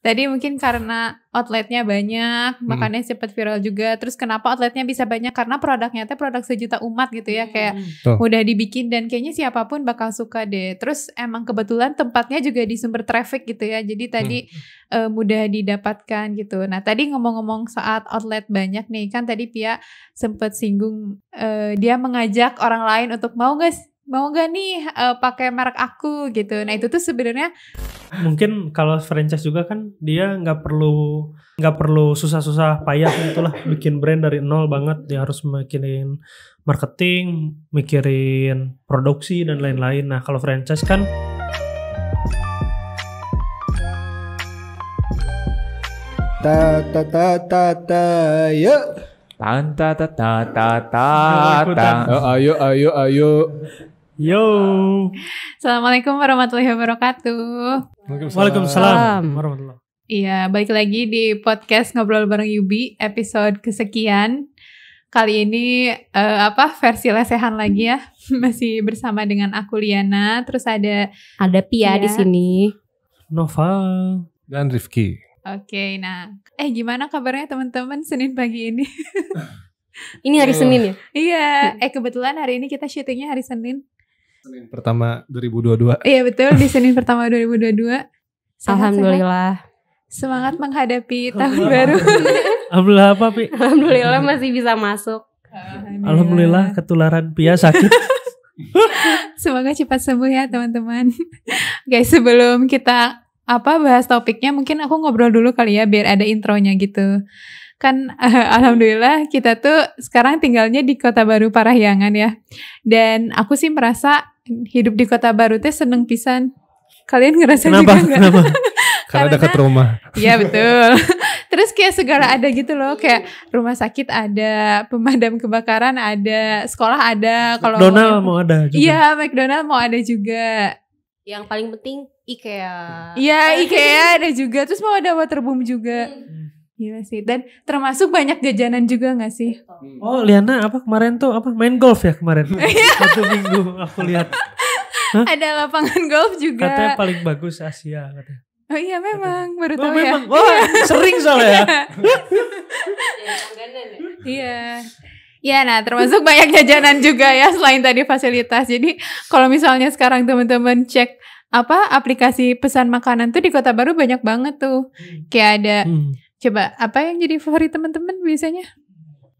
Tadi mungkin karena outletnya banyak, makanya cepat viral juga. Terus kenapa outletnya bisa banyak? Karena produknya itu produk sejuta umat gitu ya, kayak mudah dibikin dan kayaknya siapapun bakal suka deh. Terus emang kebetulan tempatnya juga di sumber traffic gitu ya. Jadi tadi mudah didapatkan gitu. Nah tadi ngomong-ngomong saat outlet banyak nih, kan tadi Pia sempat singgung dia mengajak orang lain untuk mau gak nih pakai merek aku gitu. Nah itu tuh sebenarnya mungkin kalau franchise juga kan dia nggak perlu susah-susah payah gitulah bikin brand dari nol banget. Dia harus mikirin marketing, mikirin produksi dan lain-lain. Nah kalau franchise kan yuk. Ayo. Yo. Assalamualaikum warahmatullahi wabarakatuh. Waalaikumsalam warahmatullahi. Iya, balik lagi di podcast Ngobrol Bareng Yubi episode kesekian. Kali ini versi lesehan lagi ya. Masih bersama dengan aku Liana, terus ada Pia di sini. Noval dan Rifki. Oke, nah, gimana kabarnya teman-teman Senin pagi ini? Ini hari Senin ya? Iya, kebetulan hari ini kita syutingnya hari Senin. Senin pertama 2022. Iya betul, di Senin pertama 2022. Alhamdulillah. Semangat menghadapi tahun baru. Alhamdulillah apa Pi? Alhamdulillah masih bisa masuk. Alhamdulillah ketularan Pia sakit. Semoga cepat sembuh ya teman-teman. Guys, sebelum kita bahas topiknya, mungkin aku ngobrol dulu kali ya biar ada intronya gitu. Kan alhamdulillah kita tuh sekarang tinggalnya di Kota Baru Parahyangan ya. Dan aku sih merasa hidup di Kota Baru tuh seneng pisan. Kalian ngerasa juga gak? Kenapa? Karena dekat rumah. Iya betul. Terus kayak segala ada gitu loh. Kayak rumah sakit ada, pemadam kebakaran ada, sekolah ada. Kalau McDonald mau ada juga. Iya, McDonald mau ada juga. Yang paling penting IKEA. Iya, IKEA ada juga. Terus mau ada waterboom juga. Gila sih. Dan termasuk banyak jajanan juga gak sih? Oh Liana kemarin tuh main golf ya kemarin? Satu minggu aku lihat. Ada lapangan golf juga. Katanya paling bagus Asia katanya. Oh iya memang, baru tahu memang. ya. Wah sering soalnya ya. Iya. Ya nah termasuk banyak jajanan juga ya selain tadi fasilitas. Jadi kalau misalnya sekarang teman-teman cek aplikasi pesan makanan tuh di Kota Baru banyak banget tuh. Kayak ada coba apa yang jadi favorit teman-teman biasanya?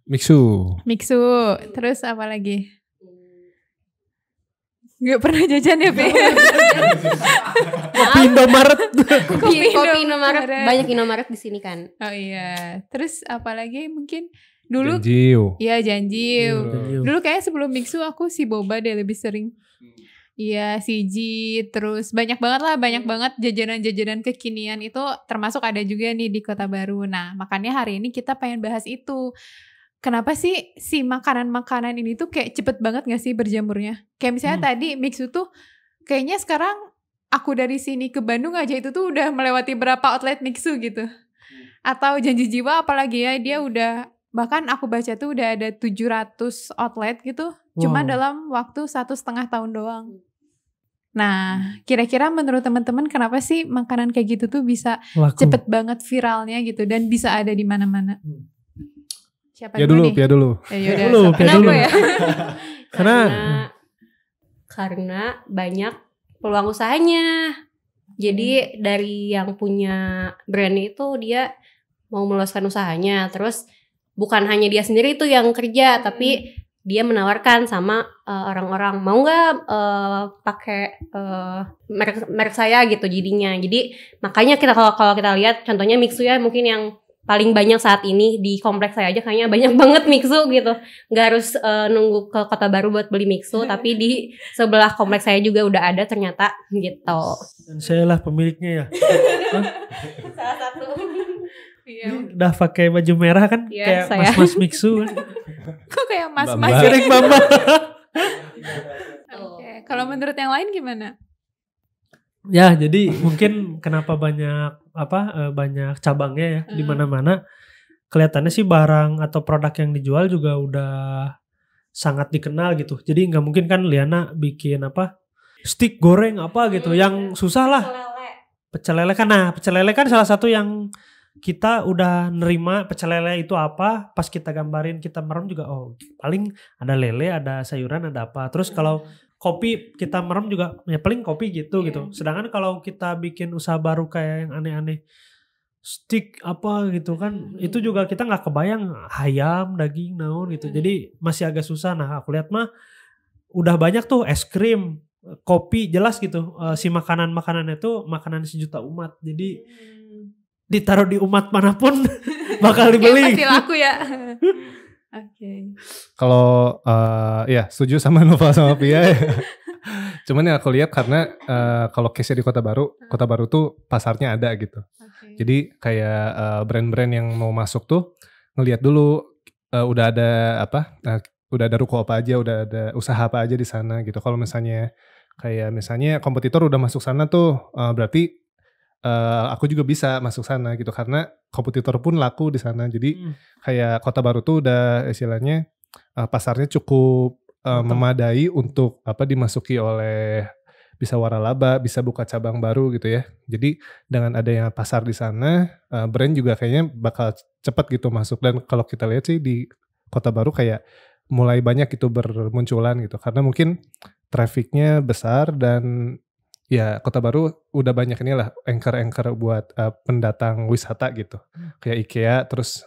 Mixu. Terus apa lagi? Gak pernah jajan ya, Pi? Kopi Indomaret. Kopi Indomaret. Banyak Indomaret di sini kan. Oh iya. Terus apa lagi mungkin dulu? Janjiu. Iya, Janjiu. Dulu kayaknya sebelum Mixu aku si Boba deh lebih sering. Iya, Siji, terus banyak banget jajanan-jajanan kekinian itu termasuk ada juga nih di Kota Baru. Nah, makanya hari ini kita pengen bahas itu. Kenapa sih si makanan-makanan ini tuh kayak cepet banget gak sih berjamurnya? Kayak misalnya tadi Mixu tuh kayaknya sekarang aku dari sini ke Bandung aja itu tuh udah melewati berapa outlet Mixu gitu. Atau Janji Jiwa apalagi ya, dia udah, bahkan aku baca tuh udah ada 700 outlet gitu. Cuma dalam waktu 1,5 tahun doang. Nah, kira-kira menurut teman-teman kenapa sih makanan kayak gitu tuh bisa cepet banget viralnya gitu dan bisa ada di mana-mana? Siapa dulu? Pia dulu. Kenapa ya? Karena banyak peluang usahanya. Jadi dari yang punya brand itu dia mau meluaskan usahanya. Terus bukan hanya dia sendiri tuh yang kerja, tapi dia menawarkan sama orang-orang mau nggak pakai merek saya gitu jadinya. Jadi makanya kita kalau kita lihat contohnya Mixu ya, mungkin yang paling banyak saat ini di kompleks saya aja kayaknya banyak banget Mixu gitu. Nggak harus nunggu ke Kota Baru buat beli Mixu, tapi di sebelah kompleks saya juga udah ada ternyata gitu. Dan saya lah pemiliknya ya. Salah satu. Iya. Udah pakai baju merah kan, kayak saya. mas-mas Mixu kan. Kok kayak mas-mas? Sering Bamba. Oke. Kalau menurut yang lain gimana? Ya, jadi mungkin kenapa banyak banyak cabangnya ya di mana-mana. Kelihatannya sih barang atau produk yang dijual juga udah sangat dikenal gitu. Jadi nggak mungkin kan Liana bikin stick goreng gitu, yang susah lah. pecel lele kan. Nah, pecel lele kan salah satu yang kita udah nerima pecel lele itu apa, pas kita gambarin kita merem juga paling ada lele, ada sayuran, ada apa. Terus kalau kopi kita merem juga ya paling kopi gitu. Sedangkan kalau kita bikin usaha baru kayak yang aneh-aneh stick apa gitu kan, itu juga kita nggak kebayang ayam, daging, naon gitu. Jadi masih agak susah. Nah, aku lihat mah udah banyak tuh es krim, kopi, jelas gitu. Si makanan-makanan itu makanan sejuta umat. Jadi ditaruh di umat manapun bakal dibeli. Pasti laku ya. Oke. Kalau ya setuju sama Nova sama Pia ya. Cuman yang aku lihat karena kalau case-nya di Kota Baru tuh pasarnya ada gitu. Okay. Jadi kayak brand-brand yang mau masuk tuh ngelihat dulu udah ada apa, udah ada ruko apa aja, udah ada usaha apa aja di sana gitu. Kalau misalnya kompetitor udah masuk sana tuh berarti aku juga bisa masuk sana gitu karena kompetitor pun laku di sana. Jadi kayak Kota Baru tuh udah istilahnya pasarnya cukup memadai untuk dimasuki oleh bisa waralaba, bisa buka cabang baru gitu ya. Jadi dengan adanya pasar di sana, brand juga kayaknya bakal cepat gitu masuk. Dan kalau kita lihat sih di Kota Baru kayak mulai banyak itu bermunculan gitu karena mungkin trafficnya besar dan ya Kota Baru udah banyak inilah anchor buat pendatang wisata gitu. Kayak IKEA, terus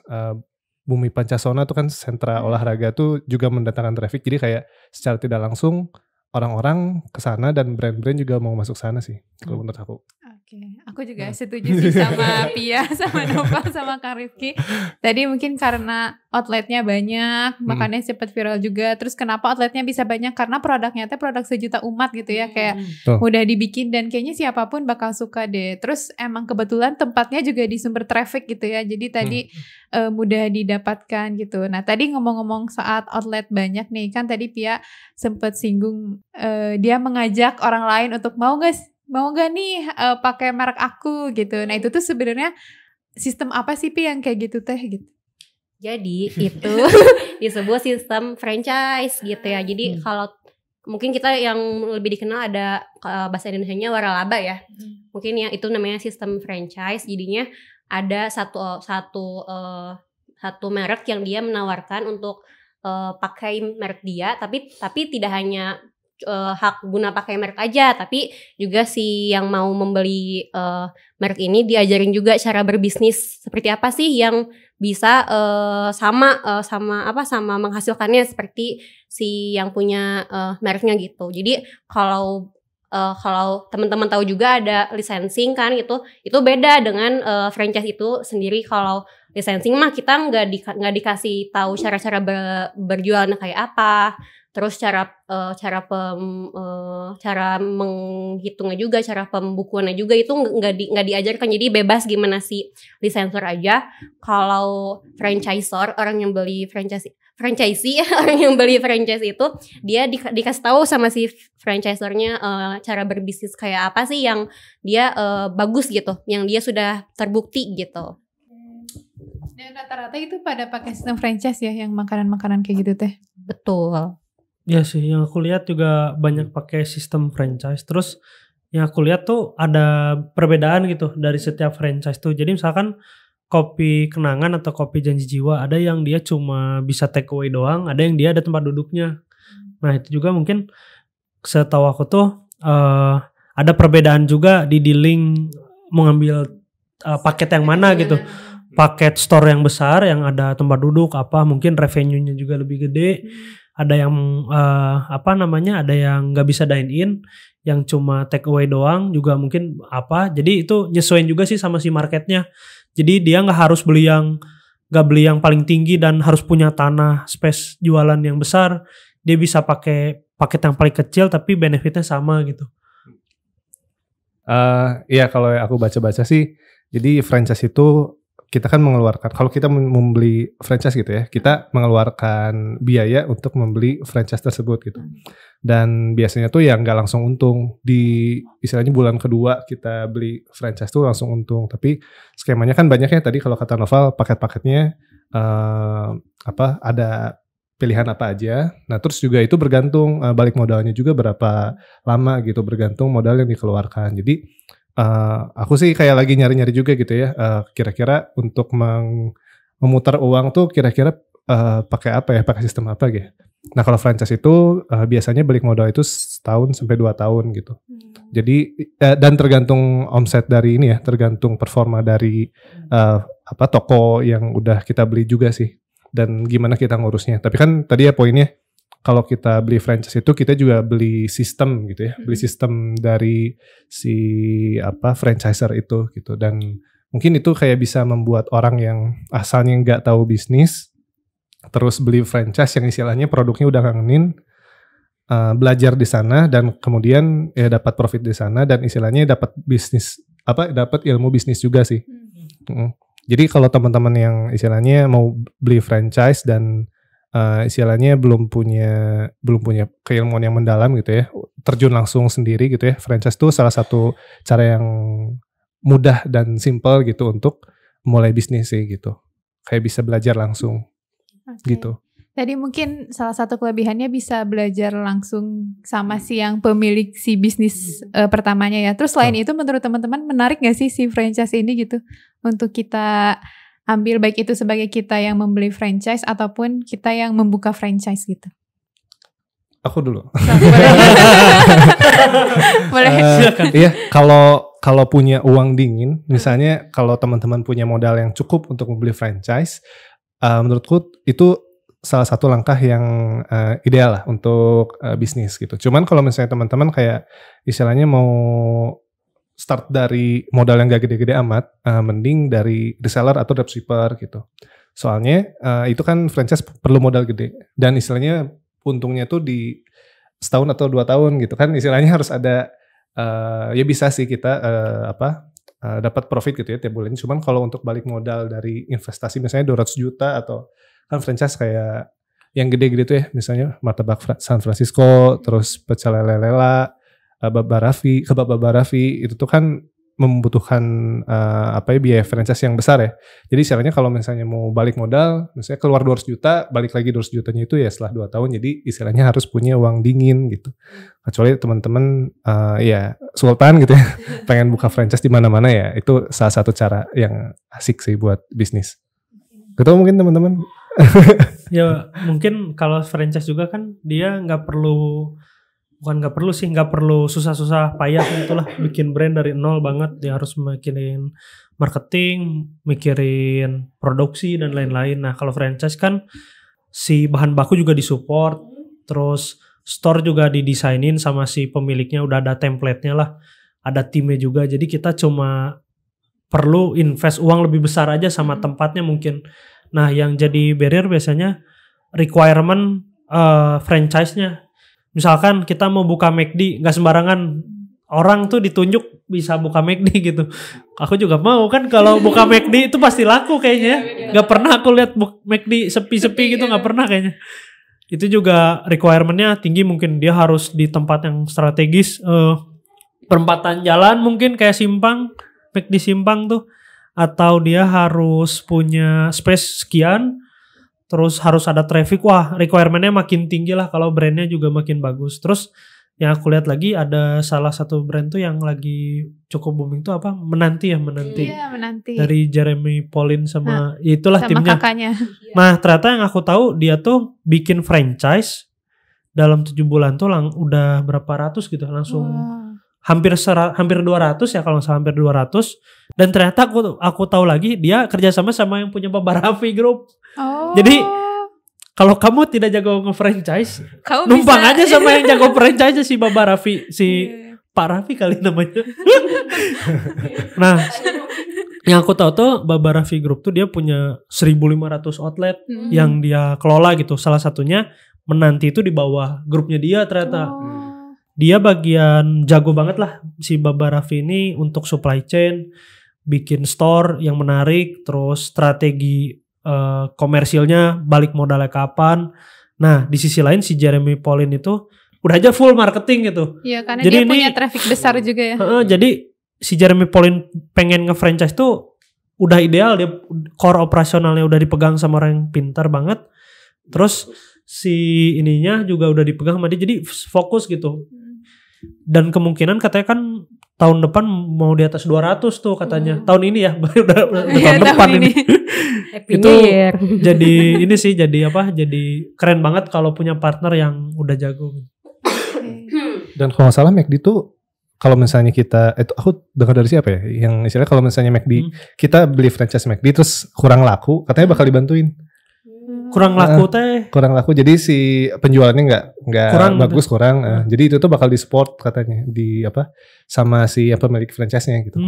Bumi Pancasona tuh kan sentra olahraga tuh juga mendatangkan traffic. Jadi kayak secara tidak langsung orang-orang kesana dan brand-brand juga mau masuk sana sih kalau menurut aku. Oke, aku juga setuju sih sama Pia, sama Nova, sama Kak Rifki. Tadi mungkin karena outletnya banyak, makanya cepat viral juga. Terus kenapa outletnya bisa banyak? Karena produknya itu produk sejuta umat gitu ya, kayak mudah dibikin dan kayaknya siapapun bakal suka deh. Terus emang kebetulan tempatnya juga di sumber traffic gitu ya, jadi tadi mudah didapatkan gitu. Nah tadi ngomong-ngomong saat outlet banyak nih, kan tadi Pia sempat singgung dia mengajak orang lain untuk mau gak nih pakai merek aku gitu. Nah itu tuh sebenarnya sistem apa sih Pi yang kayak gitu teh gitu? Jadi itu disebut sistem franchise gitu ya. Jadi kalau mungkin kita yang lebih dikenal ada bahasa Indonesianya waralaba ya. Mungkin ya itu namanya sistem franchise. Jadinya ada satu merek yang dia menawarkan untuk pakai merek dia, tapi tidak hanya hak guna pakai merek aja, tapi juga si yang mau membeli merek ini diajarin juga cara berbisnis seperti apa sih yang bisa sama menghasilkannya seperti si yang punya mereknya gitu. Jadi kalau teman-teman tahu juga ada licensing kan gitu, itu beda dengan franchise itu sendiri. Kalau licensing mah kita nggak dikasih tahu cara-cara berjualan kayak apa. Terus cara menghitungnya juga, cara pembukuannya juga itu nggak diajarkan. Jadi bebas gimana si licensor aja. Kalau franchisor, orang yang beli franchisee orang yang beli franchise itu dia dikasih tahu sama si franchisornya cara berbisnis kayak apa sih yang dia bagus gitu, yang dia sudah terbukti gitu. Dan rata-rata itu pada pakai sistem franchise ya, yang makanan-makanan kayak gitu teh. Betul. Ya sih, yang aku lihat juga banyak pakai sistem franchise. Terus yang aku lihat tuh ada perbedaan gitu dari setiap franchise tuh. Jadi misalkan kopi kenangan atau kopi janji jiwa, ada yang dia cuma bisa take away doang, ada yang dia ada tempat duduknya. Nah itu juga mungkin setahu aku tuh ada perbedaan juga di dealing mau ngambil paket yang mana gitu. Paket store yang besar yang ada tempat duduk apa, mungkin revenue-nya juga lebih gede. Ada yang ada yang nggak bisa dine in, yang cuma take away doang juga mungkin apa. Jadi itu nyesuaiin juga sih sama si marketnya. Jadi dia nggak harus beli yang paling tinggi dan harus punya tanah space jualan yang besar. Dia bisa pakai paket yang paling kecil tapi benefitnya sama gitu. Iya kalau aku baca-baca sih, jadi franchise itu kita kan mengeluarkan, kalau kita membeli franchise gitu ya, kita mengeluarkan biaya untuk membeli franchise tersebut gitu. Dan biasanya tuh ya nggak langsung untung. Di istilahnya bulan kedua kita beli franchise tuh langsung untung. Tapi skemanya kan banyak ya, tadi kalau kata Noval paket-paketnya ada pilihan apa aja. Nah terus juga itu bergantung balik modalnya juga berapa lama gitu, bergantung modal yang dikeluarkan. Jadi aku sih kayak lagi nyari-nyari juga gitu ya. Kira-kira untuk memutar uang tuh kira-kira pakai apa ya? Pakai sistem apa gitu. Nah kalau franchise itu biasanya balik modal itu setahun sampai 2 tahun gitu. Jadi dan tergantung omset dari ini ya, tergantung performa dari toko yang udah kita beli juga sih. Dan gimana kita ngurusnya. Tapi kan tadi ya poinnya, kalau kita beli franchise itu kita juga beli sistem gitu ya. Beli sistem dari si franchiser itu gitu. Dan mungkin itu kayak bisa membuat orang yang asalnya nggak tahu bisnis terus beli franchise yang istilahnya produknya udah ngangenin, belajar di sana dan kemudian ya dapat profit di sana dan istilahnya dapat bisnis dapat ilmu bisnis juga sih. Jadi kalau teman-teman yang istilahnya mau beli franchise dan istilahnya belum punya keilmuan yang mendalam gitu ya, terjun langsung sendiri gitu ya. Franchise itu salah satu cara yang mudah dan simple gitu untuk mulai bisnis sih gitu. Kayak bisa belajar langsung. Gitu. Tadi mungkin salah satu kelebihannya bisa belajar langsung sama si yang pemilik si bisnis pertamanya ya. Terus selain itu menurut teman-teman menarik gak sih si franchise ini gitu untuk kita ambil, baik itu sebagai kita yang membeli franchise ataupun kita yang membuka franchise gitu? Aku dulu. Boleh. Iya, kalau punya uang dingin, misalnya kalau teman-teman punya modal yang cukup untuk membeli franchise, menurutku itu salah satu langkah yang ideal lah untuk bisnis gitu. Cuman kalau misalnya teman-teman kayak istilahnya mau start dari modal yang gak gede-gede amat, mending dari reseller atau dropshipper gitu. Soalnya itu kan franchise perlu modal gede dan istilahnya untungnya tuh di setahun atau 2 tahun gitu kan. Istilahnya harus ada ya bisa sih kita dapat profit gitu ya tiap bulan. Cuman kalau untuk balik modal dari investasi misalnya 200 juta atau kan franchise kayak yang gede-gede tuh ya, misalnya martabak San Francisco, terus pecel lele Lela, kebab Barafi, itu tuh kan membutuhkan biaya franchise yang besar ya. Jadi istilahnya kalau misalnya mau balik modal, misalnya keluar 200 juta, balik lagi 200 jutanya itu ya setelah 2 tahun. Jadi istilahnya harus punya uang dingin gitu. Kecuali teman-teman ya sultan gitu ya, pengen buka franchise di mana-mana ya, itu salah satu cara yang asik sih buat bisnis. Gitu mungkin teman-teman. Ya mungkin kalau franchise juga kan dia nggak perlu susah-susah payah gitulah bikin brand dari nol banget. Dia harus mikirin marketing, mikirin produksi dan lain-lain. Nah kalau franchise kan si bahan baku juga disupport, terus store juga didesainin sama si pemiliknya, udah ada template-nya lah, ada timnya juga. Jadi kita cuma perlu invest uang lebih besar aja sama tempatnya mungkin. Nah yang jadi barrier biasanya requirement franchise-nya. Misalkan kita mau buka McD, gak sembarangan orang tuh ditunjuk bisa buka McD gitu. Aku juga mau kan kalau buka McD itu pasti laku kayaknya. Gak pernah aku lihat McD sepi-sepi gitu, gak pernah kayaknya. Itu juga requirement-nya tinggi, mungkin dia harus di tempat yang strategis, perempatan jalan mungkin kayak Simpang, McD Simpang tuh. Atau dia harus punya space sekian, terus harus ada traffic. Wah requirement-nya makin tinggi lah kalau brandnya juga makin bagus. Terus yang aku lihat lagi ada salah satu brand tuh yang lagi cukup booming tuh Menanti. Iya, Menanti. Dari Jeremy Pauline sama itulah sama timnya. Kakaknya. Nah ternyata yang aku tahu dia tuh bikin franchise dalam 7 bulan tuh udah berapa ratus gitu langsung. Hampir 200 ya kalau nggak salah, hampir 200. Dan ternyata aku tahu lagi dia kerjasama sama yang punya Babarafi Group. Jadi kalau kamu tidak jago nge-franchise, numpang aja sama yang jago franchise si Babarafi, si Pak Raffi kali namanya. Nah, yang aku tahu tuh Babarafi Group tuh dia punya 1.500 outlet yang dia kelola gitu. Salah satunya Menanti itu di bawah grupnya dia ternyata. Dia bagian jago banget lah si Babarafi ini untuk supply chain, bikin store yang menarik, terus strategi komersilnya, balik modalnya kapan. Nah di sisi lain si Jeremy Pauline itu udah aja full marketing gitu. Iya karena jadi dia punya traffic besar juga ya. Jadi si Jeremy Pauline pengen nge-franchise tuh udah ideal, dia core operasionalnya udah dipegang sama orang yang pintar banget. Terus si ininya juga udah dipegang sama dia, jadi fokus gitu. Dan kemungkinan katanya kan tahun depan mau di atas 200 tuh katanya. Tahun ini ya, udah Iya, tahun depan ini. Happy Itu New Year. jadi ini sih jadi keren banget kalau punya partner yang udah jago. Dan kalau nggak salah McD tuh kalau misalnya kita itu aku dengar dari siapa ya yang istilahnya kalau misalnya McD kita beli franchise McD terus kurang laku katanya bakal dibantuin. Kurang laku teh. Kurang laku jadi si penjualannya nggak Kurang bagus gitu. Kurang. Jadi itu tuh bakal di-support katanya di sama si pemilik franchise-nya gitu.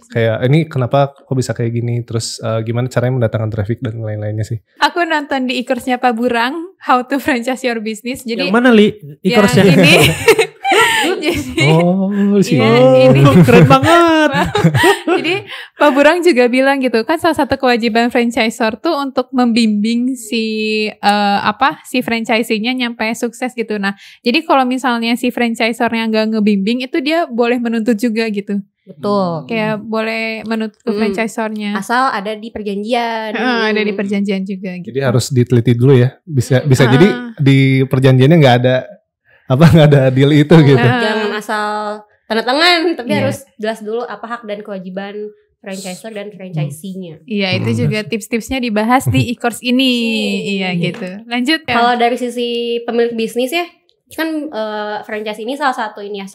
Kayak ini kenapa kok bisa kayak gini terus gimana caranya mendatangkan traffic dan lain-lainnya sih. Aku nonton di e-course-nya Pak Burang How to Franchise Your Business. Jadi yang mana Li? E-course-nya? Yang ini. Jadi ini keren banget. Jadi Pak Burang juga bilang gitu kan salah satu kewajiban franchisor tuh untuk membimbing si franchisee-nya nyampe sukses gitu. Nah, jadi kalau misalnya si franchisornya nggak ngebimbing itu dia boleh menuntut juga gitu. Betul. Kayak boleh menuntut ke franchisornya. Asal ada di perjanjian. Ada di perjanjian juga gitu. Jadi harus diteliti dulu ya. Bisa jadi di perjanjiannya nggak ada deal itu gitu. Jangan asal tanda tangan, tapi harus jelas dulu apa hak dan kewajiban franchisor dan franchisee-nya. Iya, itu juga tips-tipsnya dibahas di e-course ini. Iya gitu. Lanjut ya. Kalau dari sisi pemilik bisnis ya, kan franchise ini salah satu ini ya,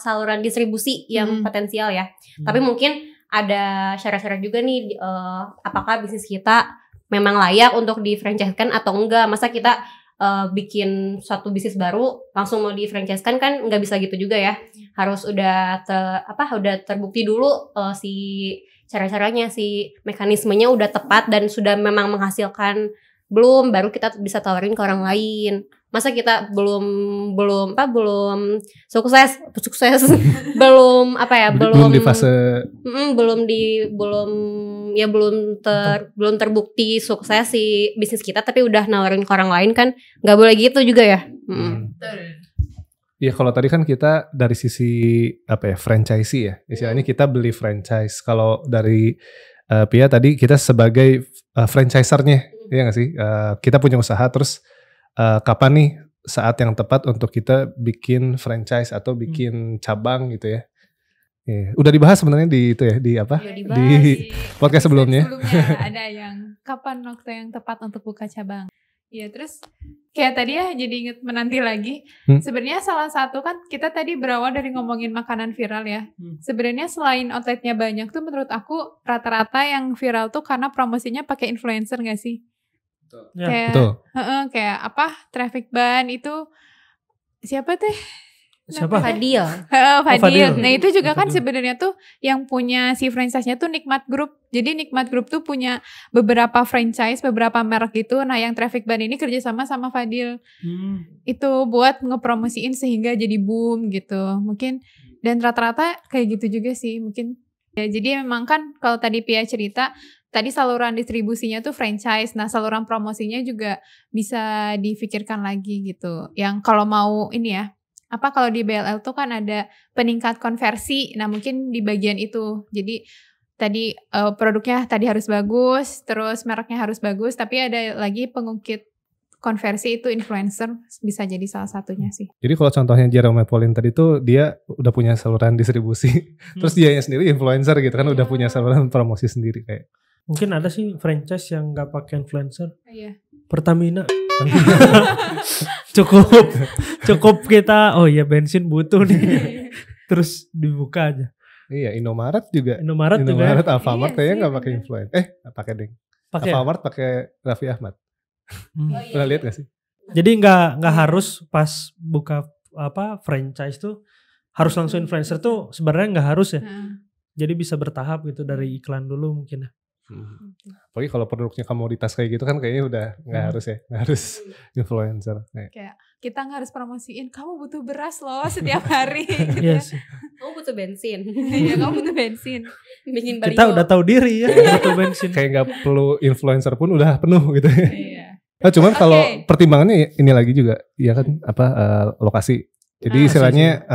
saluran distribusi yang potensial ya. Tapi mungkin ada syarat-syarat juga nih, apakah bisnis kita memang layak untuk di-franchise-kan atau enggak. Masa kita bikin suatu bisnis baru langsung mau di-franchise-kan kan nggak bisa gitu juga ya. Harus udah terbukti dulu si cara-caranya, si mekanismenya udah tepat dan sudah memang menghasilkan belum, baru kita bisa tawarin ke orang lain. Masa kita belum sukses belum belum di fase belum terbukti sukses si bisnis kita tapi udah nawarin ke orang lain kan nggak boleh gitu juga ya. Iya, kalau tadi kan kita dari sisi franchisee ya, istilahnya kita beli franchise. Kalau dari Pia tadi kita sebagai franchisernya, iya nggak sih? Kita punya usaha terus kapan nih saat yang tepat untuk kita bikin franchise atau bikin cabang gitu ya? Udah dibahas sebenarnya di itu ya di podcast sebelumnya. Ada yang kapan waktu yang tepat untuk buka cabang. Ya terus kayak tadi ya jadi inget menanti lagi. Sebenarnya salah satu kan kita tadi berawal dari ngomongin makanan viral ya. Sebenarnya selain outletnya banyak tuh menurut aku rata-rata yang viral tuh karena promosinya pakai influencer nggak sih? Betul. Kayak traffic ban itu siapa teh? Siapa? Fadil. Fadil. Nah itu juga kan sebenarnya tuh yang punya si franchise-nya tuh Nikmat Group. Jadi Nikmat Group tuh punya beberapa franchise, beberapa merek gitu. Nah yang traffic ban ini kerjasama sama Fadil. Itu buat ngepromosiin sehingga jadi boom gitu. Mungkin dan rata-rata kayak gitu juga sih mungkin. Ya jadi memang kan kalau tadi Pia cerita, tadi saluran distribusinya tuh franchise. Nah saluran promosinya juga bisa difikirkan lagi gitu. Yang kalau mau ini ya, kalau di BLL tuh kan ada peningkat konversi. Nah mungkin di bagian itu. Jadi tadi produknya tadi harus bagus, terus mereknya harus bagus, tapi ada lagi pengungkit konversi itu influencer bisa jadi salah satunya sih. Jadi kalau contohnya Jerome Pauline tadi tuh dia udah punya saluran distribusi, terus dianya sendiri influencer gitu kan, udah punya saluran promosi sendiri kayak. Mungkin ada sih franchise yang nggak pakai influencer. Iya. Pertamina. cukup kita bensin butuh nih. Terus dibuka aja. Iya, Indomaret juga. Indomaret Alfamart kayaknya nggak pakai influencer. Pakai deng. Alfamart pakai Raffi Ahmad. Pernah lihat gak sih? Jadi nggak harus pas buka franchise tuh harus langsung influencer tuh sebenarnya nggak harus ya. Jadi bisa bertahap gitu dari iklan dulu mungkin ya. Apalagi kalau produknya komoditas kayak gitu kan kayaknya udah nggak harus influencer. Kayak kita nggak harus promosiin kamu butuh beras loh setiap hari. Gitu Yes. Kamu butuh bensin. Iya kamu butuh bensin. Bikin baliho. Kita udah tahu diri ya butuh bensin. Kayak nggak perlu influencer pun udah penuh gitu. Iya. Cuman kalau pertimbangannya ini lagi juga ya kan lokasi. Jadi istilahnya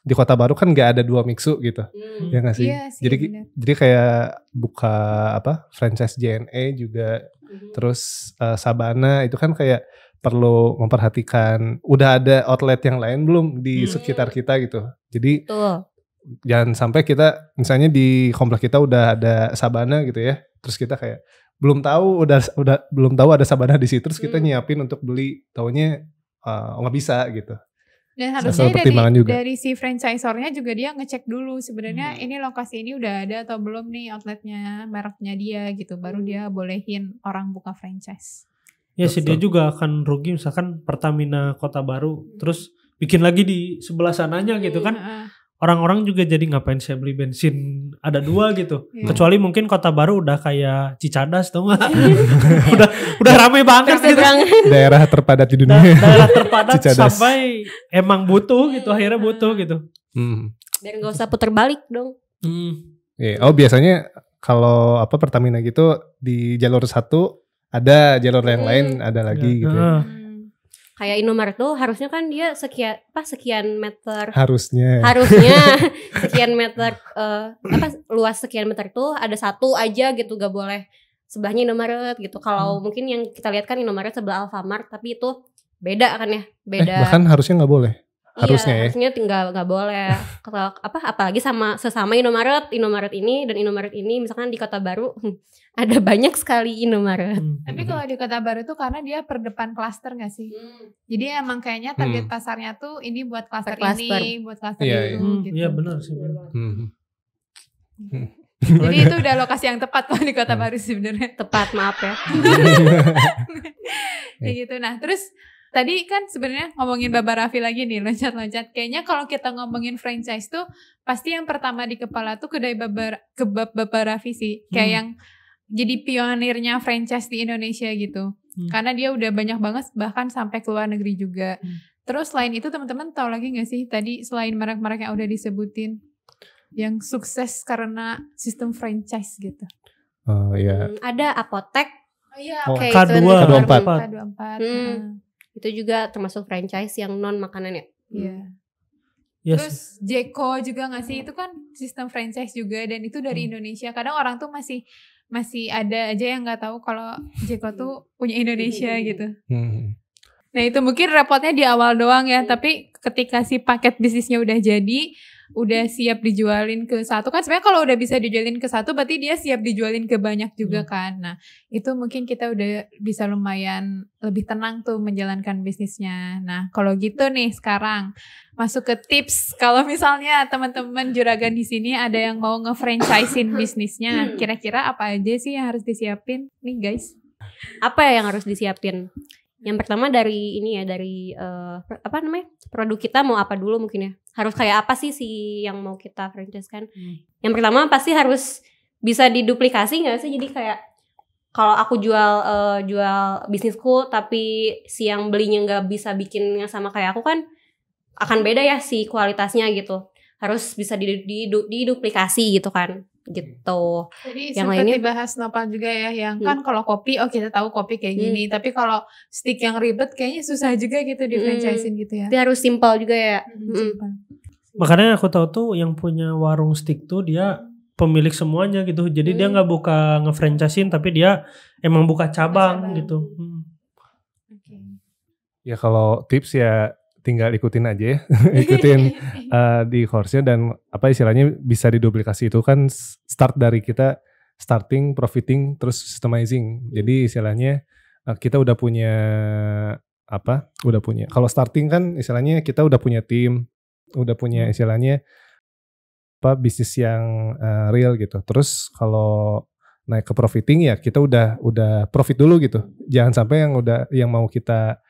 di Kota Baru kan nggak ada 2 mixu gitu, ya nggak sih? Iya sih, jadi kayak buka franchise JNE juga, terus Sabana itu kan kayak perlu memperhatikan udah ada outlet yang lain belum di sekitar kita gitu. Jadi Betul. jangan sampai kita misalnya di komplek kita udah ada sabana gitu ya, terus kita kayak belum tahu ada sabana di situ, terus kita nyiapin untuk beli, taunya nggak bisa gitu. Dan Salah harusnya satu pertimbangan juga. dari si franchisornya juga dia ngecek dulu sebenarnya ini lokasi ini udah ada atau belum nih outletnya, mereknya dia gitu, baru dia bolehin orang buka franchise. Ya sih dia Betul. juga akan rugi misalkan Pertamina Kota Baru terus bikin lagi di sebelah sananya gitu kan. Heeh. Orang-orang juga jadi ngapain saya beli bensin ada 2 gitu. Iya. Kecuali mungkin Kota Baru udah kayak Cicadas tau gak? udah rame banget gitu. Daerah terpadat di dunia. Daerah terpadat Cicadas. sampai emang butuh gitu, akhirnya butuh gitu. Biar gak usah puter balik dong. Iya. Oh biasanya kalau Pertamina gitu di jalur 1 ada, jalur yang lain ada lagi gitu ya. Kayak Indomaret tuh harusnya kan dia sekian meter. Harusnya Sekian meter luas sekian meter tuh ada satu aja gitu, gak boleh sebelahnya Indomaret gitu. Kalau mungkin yang kita lihat kan Indomaret sebelah Alfamart, tapi itu beda kan ya, beda. Bahkan harusnya nggak boleh. Harusnya iya, ya. harusnya nggak boleh. Kalau apalagi sesama Indomaret ini dan Indomaret ini misalkan di Kota Baru ada banyak sekali Indomaret. Tapi kalau di Kota Baru tuh karena dia per depan klaster gak sih? Jadi emang kayaknya target pasarnya tuh ini buat klaster Per klaster. ini, buat klaster Iya, itu gitu. Iya benar sih. Benar. Jadi itu udah lokasi yang tepat kalau di Kota Baru sebenarnya. Tepat, maaf ya. Kayak gitu. Nah, terus tadi kan sebenarnya ngomongin Baba Raffi lagi nih, loncat-loncat. Kayaknya kalau kita ngomongin franchise tuh pasti yang pertama di kepala tuh kedai kebab Baba Raffi sih. Kayak yang jadi pionirnya franchise di Indonesia gitu. Karena dia udah banyak banget bahkan sampai ke luar negeri juga. Terus selain itu teman-teman tahu lagi gak sih tadi selain merek-merek yang udah disebutin yang sukses karena sistem franchise gitu? Iya. Ada Apotek. Oh iya, K24. Itu juga termasuk franchise yang non makanan ya. Iya. Yes. Terus Jeko juga gak sih? Itu kan sistem franchise juga dan itu dari Indonesia. Kadang orang tuh masih ada aja yang nggak tahu kalau Jeko tuh punya Indonesia gitu. Nah itu mungkin repotnya di awal doang ya. Tapi ketika si paket bisnisnya udah jadi, udah siap dijualin ke satu kan sebenarnya kalau udah bisa dijualin ke satu berarti dia siap dijualin ke banyak juga kan. Nah itu mungkin kita udah bisa lumayan lebih tenang tuh menjalankan bisnisnya. Nah kalau gitu nih sekarang masuk ke tips kalau misalnya teman-teman juragan di sini ada yang mau nge-franchisein bisnisnya, kira-kira apa aja sih yang harus disiapin nih guys? Apa ya yang harus disiapin? Yang pertama dari ini ya, dari produk kita mau apa dulu mungkin ya. Harus kayak apa sih yang mau kita franchise kan. Yang pertama pasti harus bisa diduplikasi gak sih. Jadi kayak kalau aku jual bisnisku tapi si yang belinya gak bisa bikin yang sama kayak aku kan akan beda ya si kualitasnya gitu. Harus bisa diduplikasi gitu kan. Gitu. Jadi yang sempat lainnya dibahas Nopal juga ya yang kan kalau kopi kita tahu kopi kayak gini, tapi kalau stick yang ribet kayaknya susah juga gitu di franchisein gitu ya. Tapi harus simpel juga ya. Makanya aku tahu tuh yang punya warung stick tuh dia pemilik semuanya gitu. Jadi dia nggak buka nge-franchisein tapi dia emang buka cabang gitu. Ya kalau tips ya tinggal ikutin aja ya. Ikutin di course-nya dan apa istilahnya bisa diduplikasi itu kan start dari kita starting, profiting, terus systemizing. Jadi istilahnya kita udah punya kalau starting kan istilahnya kita udah punya tim, udah punya istilahnya bisnis yang real gitu. Terus kalau naik ke profiting ya kita udah profit dulu gitu. Jangan sampai yang mau kita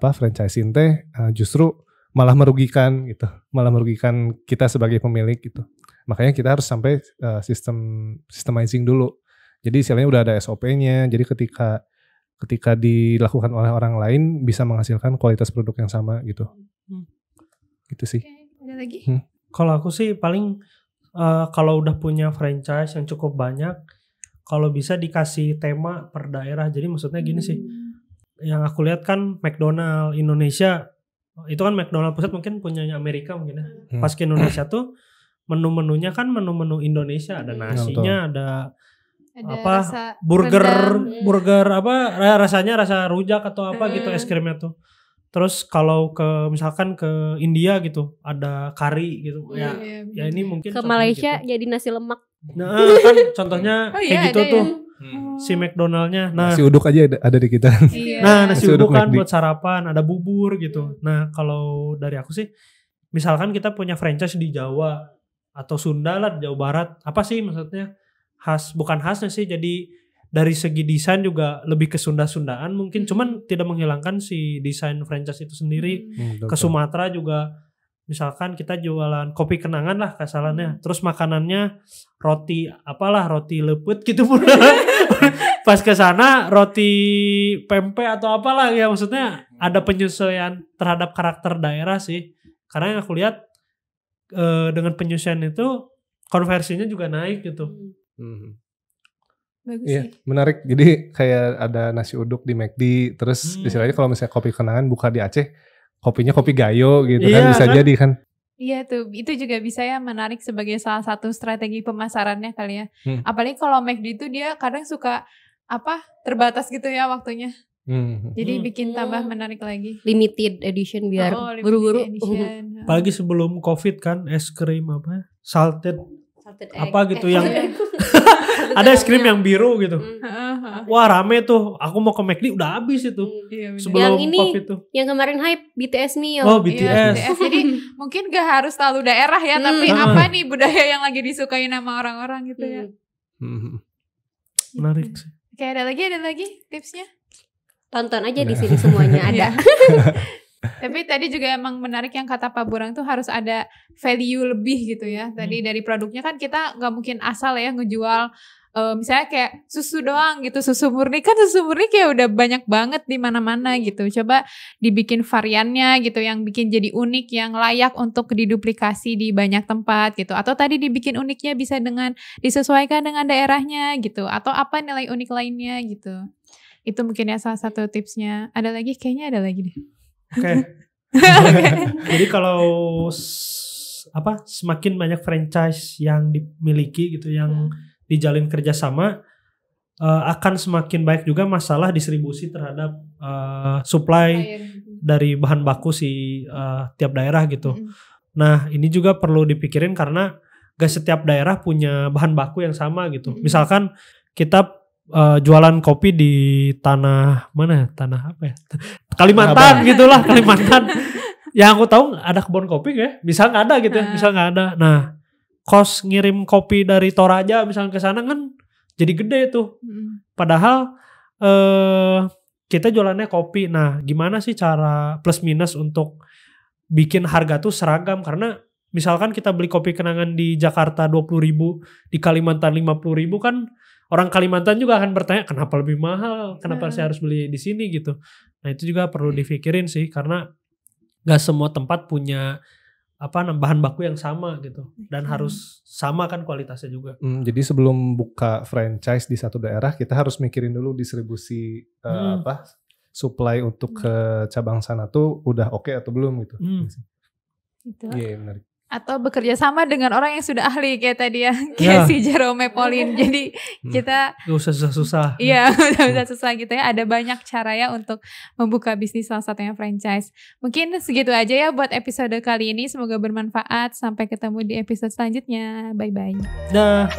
franchisein teh justru malah merugikan gitu, malah merugikan kita sebagai pemilik gitu. Makanya kita harus sampai systemizing dulu. Jadi istilahnya udah ada SOP-nya. Jadi ketika dilakukan oleh orang lain bisa menghasilkan kualitas produk yang sama gitu. Gitu sih. Ada lagi? Kalau aku sih paling kalau udah punya franchise yang cukup banyak, kalau bisa dikasih tema per daerah. Jadi maksudnya gini sih. Yang aku lihat kan McDonald Indonesia itu kan McDonald pusat mungkin punyanya Amerika mungkin ya. Pas ke Indonesia tuh menu-menunya kan menu-menu Indonesia, ada nasinya, ada burger rasanya rasa rujak atau apa gitu es krimnya tuh. Terus kalau misalkan ke India gitu ada kari gitu. Ya ini mungkin Ke contohnya Malaysia gitu. jadi nasi lemak. Nah, kan contohnya kayak gitu ada tuh. ya? Si McDonald-nya. Nah, Nasi uduk aja ada di kita. Iya. nah nasi Nasi uduk uduk kan McD. buat sarapan, ada bubur gitu. Nah, kalau dari aku sih misalkan kita punya franchise di Jawa atau Sunda lah, Jawa Barat. Apa sih maksudnya? Bukan khasnya sih, jadi dari segi desain juga lebih ke Sunda-Sundaan mungkin, cuman tidak menghilangkan si desain franchise itu sendiri. Ke Sumatera juga misalkan kita jualan kopi kenangan lah kasarannya, terus makanannya roti leput gitu pun. Pas ke sana roti pempek atau apalah ya, maksudnya ada penyesuaian terhadap karakter daerah sih. Karena yang aku lihat dengan penyesuaian itu konversinya juga naik gitu. Bagus Iya, sih. menarik. Jadi kayak ada nasi uduk di McD, terus istilahnya kalau misalnya kopi kenangan buka di Aceh, kopinya kopi gayo gitu kan, Iya, bisa kan? jadi kan. Iya tuh, itu juga bisa ya menarik sebagai salah satu strategi pemasarannya kali ya. Apalagi kalau McD itu dia kadang suka terbatas gitu ya waktunya. Jadi bikin tambah menarik lagi. Limited edition biar limited buru-buru. edition. Apalagi sebelum COVID kan, es krim salted Salted egg. apa gitu yang ada es krim yang biru gitu. Wah rame tuh, aku mau ke McD udah habis itu. Iya, bener. Sebelum Yang ini, COVID tuh. Yang kemarin hype BTS meal. Oh Iya, BTS. Jadi mungkin gak harus selalu daerah ya, tapi apa nih budaya yang lagi disukai sama orang-orang gitu ya. Menarik sih. Oke, ada lagi tipsnya? Tonton aja di sini semuanya ada. Tapi tadi juga emang menarik yang kata Pak Burang tuh harus ada value lebih gitu ya. Tadi dari produknya kan kita nggak mungkin asal ya ngejual misalnya kayak susu doang gitu, susu murni kayak udah banyak banget di mana-mana gitu. Coba dibikin variannya gitu yang bikin jadi unik, yang layak untuk diduplikasi di banyak tempat gitu. Atau tadi dibikin uniknya bisa disesuaikan dengan daerahnya gitu. Atau apa nilai unik lainnya gitu. Itu mungkin ya salah satu tipsnya. Ada lagi? Kayaknya ada lagi deh. Oke. Jadi kalau semakin banyak franchise yang dimiliki gitu, yang dijalin kerjasama, akan semakin baik juga masalah distribusi terhadap supply dari bahan baku tiap daerah gitu. Nah ini juga perlu dipikirin karena gak setiap daerah punya bahan baku yang sama gitu. Misalkan kita jualan kopi di tanah mana? Tanah apa ya? Kalimantan gitulah, Kalimantan. Yang aku tahu ada kebun kopi ya. Misal nggak ada gitu ya. Misal nggak ada. Nah, kos ngirim kopi dari Toraja misalnya ke sana kan jadi gede tuh. Padahal kita jualannya kopi. Nah, gimana sih cara plus minus untuk bikin harga tuh seragam? Karena misalkan kita beli kopi kenangan di Jakarta 20.000, di Kalimantan 50.000 kan. Orang Kalimantan juga akan bertanya kenapa lebih mahal, kenapa saya harus beli di sini gitu. Nah itu juga perlu dipikirin sih karena gak semua tempat punya bahan baku yang sama gitu dan harus sama kan kualitasnya juga. Jadi sebelum buka franchise di satu daerah kita harus mikirin dulu distribusi supply untuk ke cabang sana tuh udah oke atau belum gitu. Gitu. Iya menarik. Atau bekerja sama dengan orang yang sudah ahli kayak tadi ya, kayak si Jerome Pauline. Jadi kita gak usah susah-susah. Iya, gak usah susah gitu ya. Ada banyak cara ya untuk membuka bisnis, salah satunya franchise. Mungkin segitu aja ya buat episode kali ini. Semoga bermanfaat. Sampai ketemu di episode selanjutnya. Bye-bye. Dah.